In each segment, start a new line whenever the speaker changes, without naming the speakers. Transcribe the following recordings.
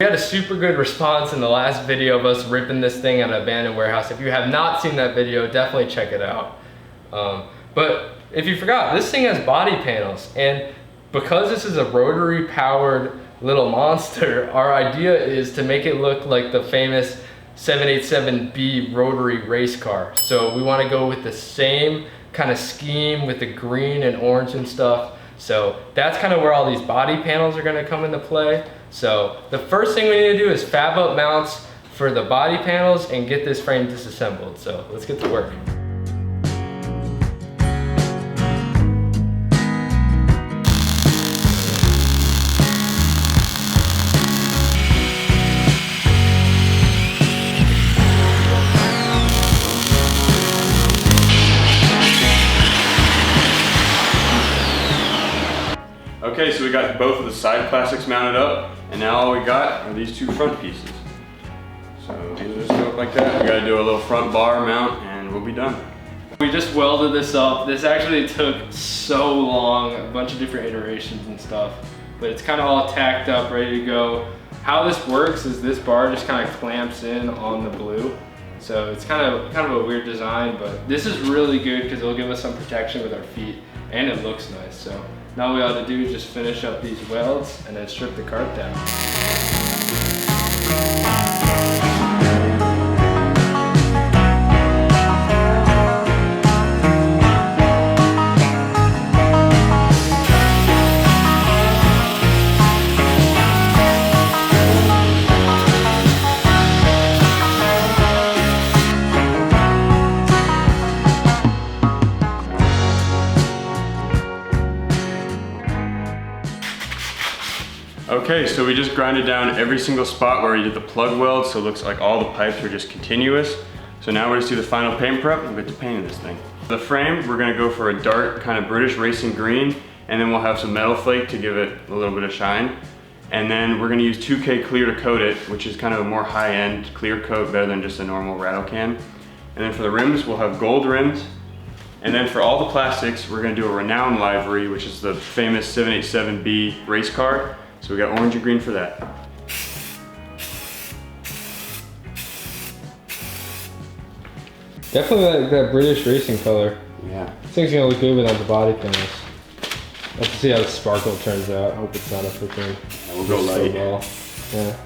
We had a super good response in the last video of us ripping this thing at an abandoned warehouse. If you have not seen that video, definitely check it out. But if you forgot, this thing has body panels, and because this is a rotary powered little monster, our idea is to make it look like the famous 787B rotary race car. So we want to go with the same kind of scheme with the green and orange and stuff. So that's kind of where all these body panels are going to come into play. So the first thing we need to do is fab up mounts for the body panels and get this frame disassembled. So let's get to work.
Okay, so we got both of the side plastics mounted up, and now all we got are these two front pieces. So these just go up like that. We gotta do a little front bar mount, and we'll be done.
We just welded this up. This actually took so long, a bunch of different iterations and stuff, but it's kind of all tacked up, ready to go. How this works is this bar just kind of clamps in on the blue. So it's kind of a weird design, but this is really good because it'll give us some protection with our feet, and it looks nice. So now all we ought to do is just finish up these welds and then strip the cart down.
Okay, so we just grinded down every single spot where we did the plug weld, so it looks like all the pipes are just continuous. So now we're just do the final paint prep and get to painting this thing. The frame, we're gonna go for a dark kind of British racing green, and then we'll have some metal flake to give it a little bit of shine. And then we're gonna use 2K clear to coat it, which is kind of a more high-end clear coat, better than just a normal rattle can. And then for the rims, we'll have gold rims. And then for all the plastics, we're gonna do a Renown livery, which is the famous 787B race car. So we got orange and green for that.
Definitely like that British racing color.
Yeah.
This thing's gonna look good without the body panels. Let's see how the sparkle turns out. I hope it's not a freaking.
Yeah, we'll go light.
Yeah.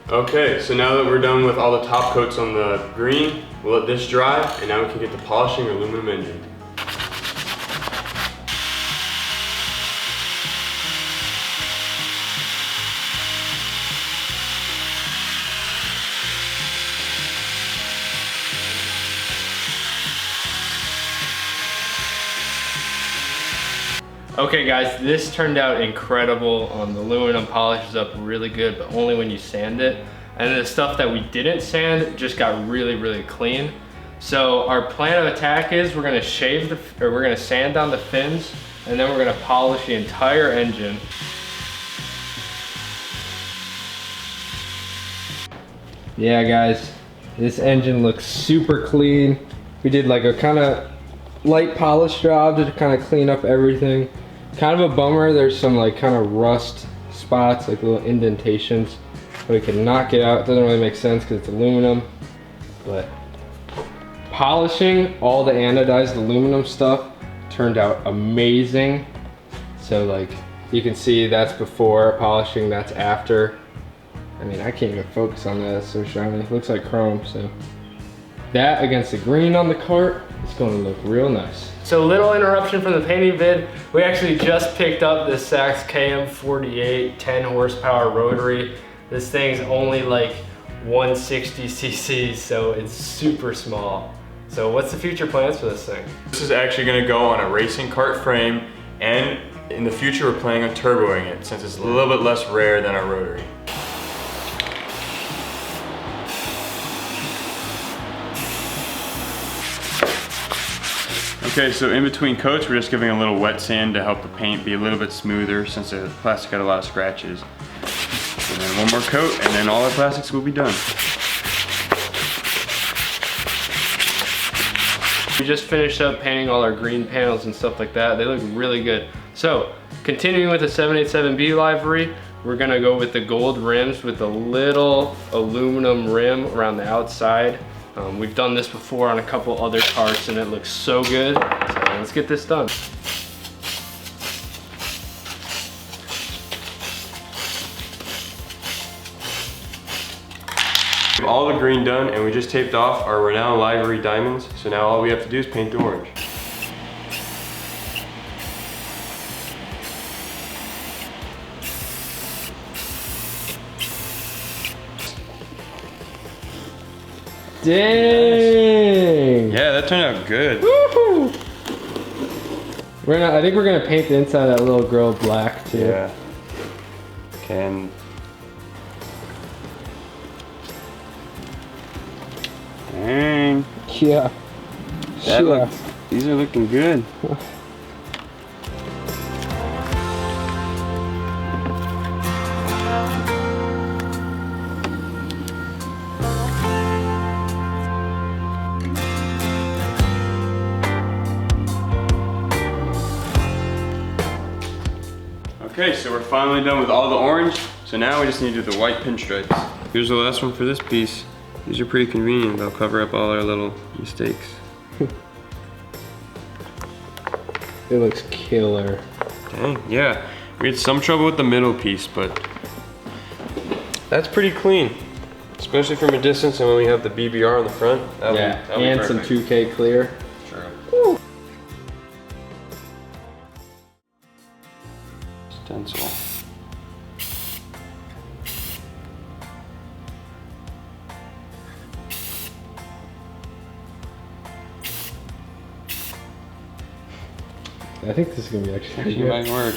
Okay, so now that we're done with all the top coats on the green, we'll let this dry, and now we can get to polishing our aluminum engine.
Okay guys, this turned out incredible. The aluminum polishes up really good, but only when you sand it. And the stuff that we didn't sand just got really, really clean. So our plan of attack is we're gonna we're gonna sand down the fins, and then we're gonna polish the entire engine. Yeah guys, this engine looks super clean. We did like a kind of light polish job to kind of clean up everything. Kind of a bummer, there's some like kind of rust spots, like little indentations, but we can knock it out. It doesn't really make sense because it's aluminum, but polishing all the anodized aluminum stuff turned out amazing. So like you can see that's before polishing, that's after. I mean, I can't even focus on that, it's so shiny. It looks like chrome, so. That against the green on the cart, it's gonna look real nice. So little interruption from the painting vid. We actually just picked up this Sachs KM48 10 horsepower rotary. This thing's only like 160 cc, so it's super small. So what's the future plans for this thing?
This is actually gonna go on a racing kart frame, and in the future we're planning on turboing it since it's a little bit less rare than our rotary. Okay, so in between coats, we're just giving a little wet sand to help the paint be a little bit smoother since the plastic had a lot of scratches. And then one more coat, and then all our plastics will be done.
We just finished up painting all our green panels and stuff like that. They look really good. So, continuing with the 787B livery, we're gonna go with the gold rims with a little aluminum rim around the outside. We've done this before on a couple other carts and it looks so good. So let's get this done.
We have all the green done and we just taped off our Renown livery diamonds. So now all we have to do is paint the orange.
Dang!
Yeah, that turned out good.
Woohoo! I think we're gonna paint the inside of that little grill black too.
Yeah. Can. Dang.
Yeah.
That looks, these are looking good. Okay, so we're finally done with all the orange. So now we just need to do the white pinstripes. Here's the last one for this piece. These are pretty convenient. They'll cover up all our little mistakes.
It looks killer.
Dang, yeah. We had some trouble with the middle piece, but that's pretty clean. Especially from a distance and when we have the BBR on the front.
That'll and some 2K clear.
True.
Woo.
Stencil.
I think this is gonna be actually
It might work.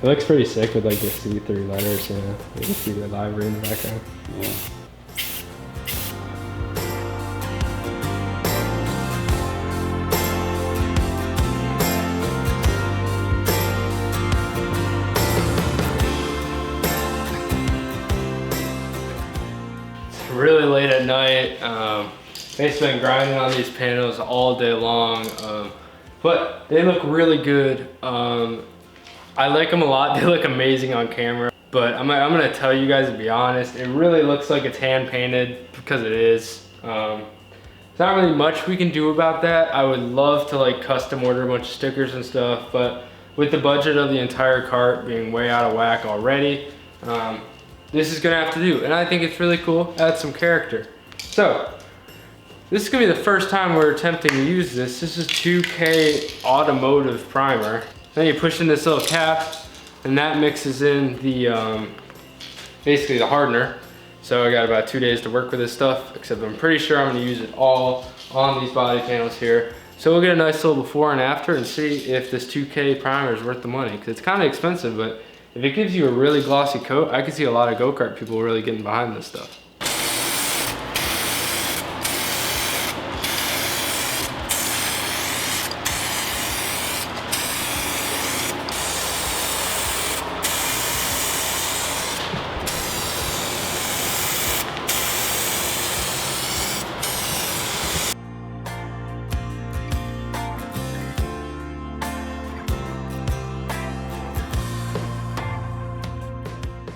It looks pretty sick with like the see-through letters, you know. You can see the livery in the background.
Yeah.
Really late at night. Basically been grinding on these panels all day long, but they look really good. I like them a lot. They look amazing on camera, but I'm gonna tell you guys to be honest, it really looks like it's hand painted because it is. There's not really much we can do about that. I would love to like custom order a bunch of stickers and stuff, but with the budget of the entire cart being way out of whack already, this is gonna have to do, and I think it's really cool. Add some character. So, this is gonna be the first time we're attempting to use this. This is 2K automotive primer. Then you push in this little cap, and that mixes in the, basically the hardener. So I got about 2 days to work with this stuff, except I'm pretty sure I'm gonna use it all on these body panels here. So we'll get a nice little before and after and see if this 2K primer is worth the money, because it's kind of expensive, but if it gives you a really glossy coat, I can see a lot of go-kart people really getting behind this stuff.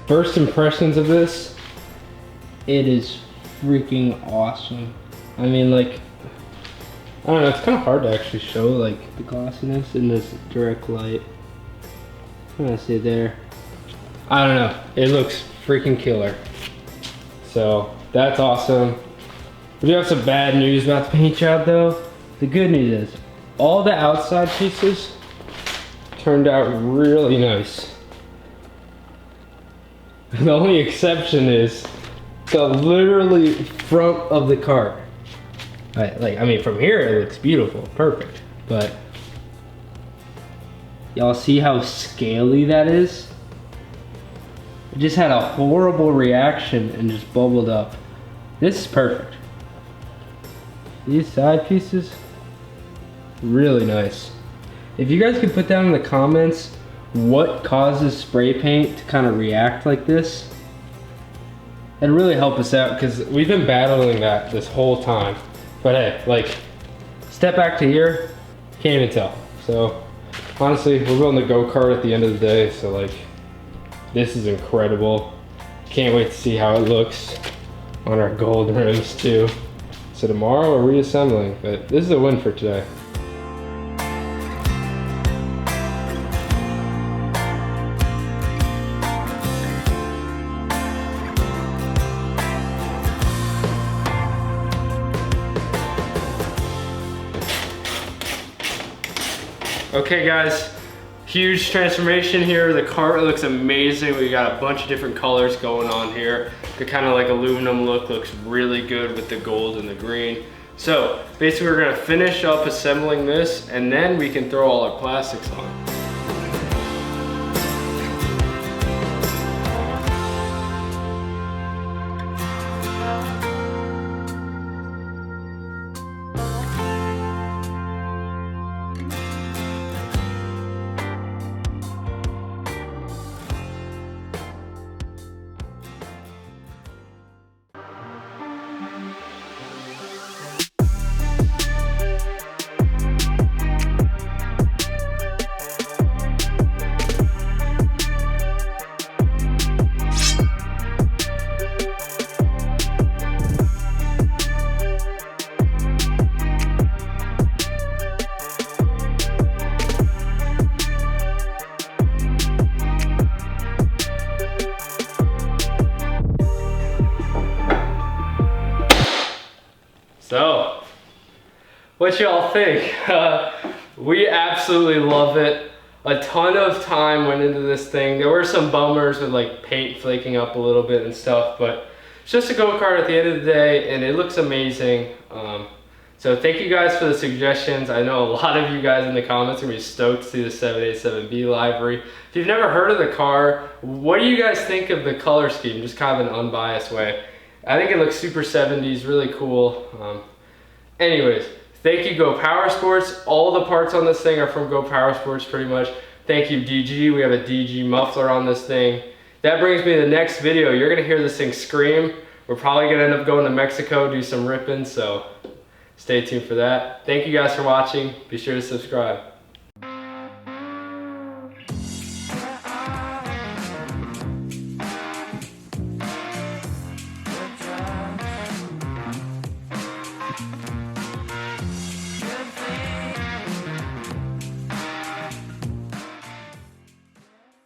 First impressions of this, it is freaking awesome. I mean, like, I don't know, it's kind of hard to actually show like the glossiness in this direct light. I'm gonna see it there. I don't know, it looks freaking killer. So that's awesome. We do have some bad news about the paint job though. The good news is all the outside pieces turned out really nice. The only exception is the literally front of the cart. I mean, from here it looks beautiful, perfect. But y'all see how scaly that is? It just had a horrible reaction and just bubbled up. This is perfect. these side pieces, really nice. If you guys could put down in the comments what causes spray paint to kind of react like this, it'd really help us out because we've been battling that this whole time. But hey, like, step back to here, can't even tell. So honestly, we're building the go-kart at the end of the day, so like, this is incredible. Can't wait to see how it looks on our gold rims too. So tomorrow we're reassembling, but this is a win for today. Okay guys, huge transformation here. The Kart looks amazing. We got a bunch of different colors going on here. The kind of like aluminum look looks really good with the gold and the green. So basically we're gonna finish up assembling this and then we can throw all our plastics on. So, what y'all think? We absolutely love it. A ton of time went into this thing. There were some bummers with like paint flaking up a little bit and stuff, but it's just a go-kart at the end of the day and it looks amazing. So thank you guys for the suggestions. I know a lot of you guys in the comments are gonna be stoked to see the 787B livery. If you've never heard of the car, what do you guys think of the color scheme? Just kind of an unbiased way. I think it looks super 70s, really cool. Anyways, thank you Go Power Sports. All the parts on this thing are from Go Power Sports pretty much. Thank you DG, we have a DG muffler on this thing. That brings me to the next video. You're gonna hear this thing scream. We're probably gonna end up going to Mexico, do some ripping, so stay tuned for that. Thank you guys for watching. Be sure to subscribe.